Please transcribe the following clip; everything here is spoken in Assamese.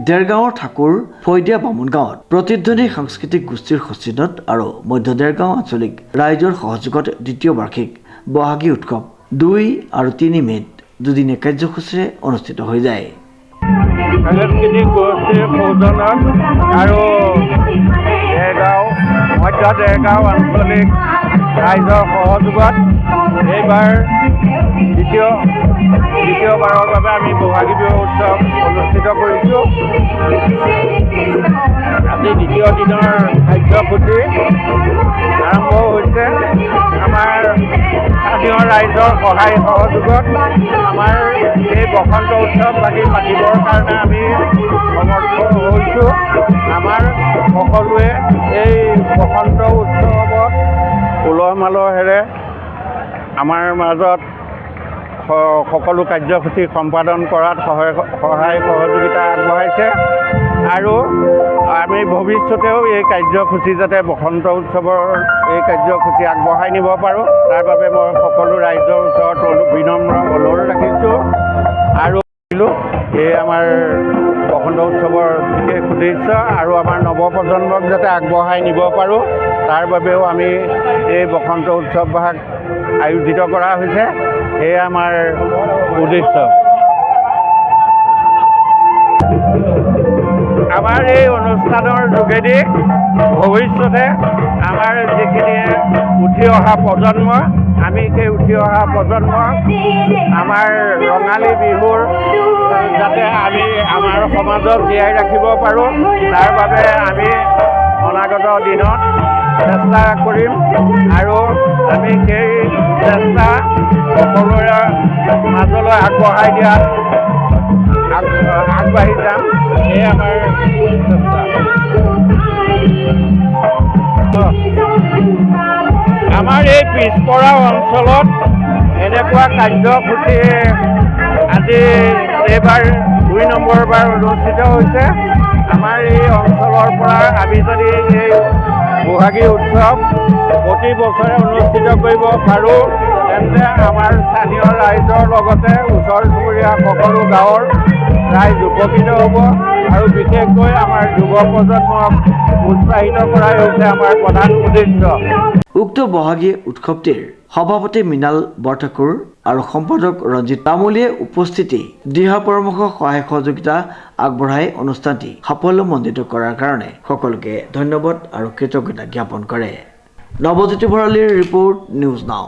দেৰগাঁৱৰ ঠাকুৰ ফৈদিয়া বামুণ গাঁৱত প্ৰতিধ্বনি সাংস্কৃতিক গোষ্ঠীৰ সচিনত আৰু মধ্য দেৰগাঁও আঞ্চলিক ৰাইজৰ সহযোগত দ্বিতীয় বাৰ্ষিক বহাগী উৎসৱ 2 আৰু 3 মে'ত দুদিনীয়া কাৰ্যসূচীৰে অনুষ্ঠিত হৈ যায়। সাংস্কৃতিক গোষ্ঠীৰ সৌজন্যত আৰু দেৰগাঁও মধ্য দেৰগাঁও আঞ্চলিক ৰাইজৰ সহযোগত এইবাৰ দ্বিতীয়বাৰৰ বাবে আমি বহাগী বিহু উৎসৱ অনুষ্ঠিত কৰিছোঁ। আজি দ্বিতীয় দিনৰ কাৰ্যসূচী আৰম্ভ হৈছে। আমাৰ স্থানীয় ৰাইজৰ সহায় সহযোগত আমাৰ এই বসন্ত উৎসৱ পাতিবৰ কাৰণে আমি সমৰ্থ হৈছোঁ। আমাৰ সকলোৱে এই বসন্ত উৎসৱত উলহ মালহেৰে আমাৰ মাজত সকলো কাৰ্যসূচী সম্পাদন কৰাত সহায় সহযোগিতা আগবঢ়াইছে আৰু আমি ভৱিষ্যতেও এই কাৰ্যসূচী যাতে বসন্ত উৎসৱৰ এই কাৰ্যসূচী আগবঢ়াই নিব পাৰোঁ, তাৰ বাবে মই সকলো ৰাইজৰ ওচৰত বিনম্ৰ অনুৰোধ ৰাখিছোঁ। আৰু এই আমাৰ বসন্ত উৎসৱৰ বিশেষ উদ্দেশ্য আৰু আমাৰ নৱপ্ৰজন্মক যাতে আগবঢ়াই নিব পাৰোঁ, তাৰ বাবেও আমি এই বসন্ত উৎসৱ ভাগ আয়োজিত কৰা হৈছে। এয়া আমাৰ উদ্দেশ্য। আমাৰ এই অনুষ্ঠানৰ যোগেদি ভৱিষ্যতে আমাৰ যিখিনি উঠি অহা প্ৰজন্ম, আমি সেই উঠি অহা প্ৰজন্মক আমাৰ ৰঙালী বিহুৰ যাতে আমি আমাৰ সমাজত জীয়াই ৰাখিব পাৰোঁ, তাৰ বাবে আমি অনাগত দিনত চেষ্টা কৰিম আৰু আমি সেই চেষ্টা সকলোৰে মাজলৈ আগবঢ়াই দিয়াত আগবাঢ়ি যাম। এই আমাৰ চেষ্টা। আমাৰ এই পিছপৰা অঞ্চলত এনেকুৱা কাৰ্যসূচী আজি এইবাৰ 2 নম্বৰ বাৰ অনুষ্ঠিত হৈছে। আমাৰ এই অঞ্চলৰ পৰা আমি যদি এই বহাগী উৎসৱ প্ৰতি বছৰে অনুষ্ঠিত কৰিব পাৰোঁ, তেন্তে আমাৰ স্থানীয় ৰাইজৰ লগতে ওচৰ চুবুৰীয়া সকলো গাঁৱৰ ৰাইজ উপকৃত হ'ব আৰু বিশেষকৈ আমাৰ যুৱ প্ৰজন্মক উৎসাহিত কৰাই হৈছে আমাৰ প্ৰধান উদ্দেশ্য। উক্ত বহাগী উৎসৱটিৰ সভাপতি মৃণাল বৰঠাকুৰ আৰু সম্পাদক ৰঞ্জিত তামুলীয়ে উপস্থিতি দিহা পৰামৰ্শ সহায় সহযোগিতা আগবঢ়াই অনুষ্ঠানটি সাফল্যমণ্ডিত কৰাৰ কাৰণে সকলোকে ধন্যবাদ আৰু কৃতজ্ঞতা জ্ঞাপন কৰে। নৱজ্যোতি ভৰালীৰ ৰিপৰ্ট, নিউজ নাও।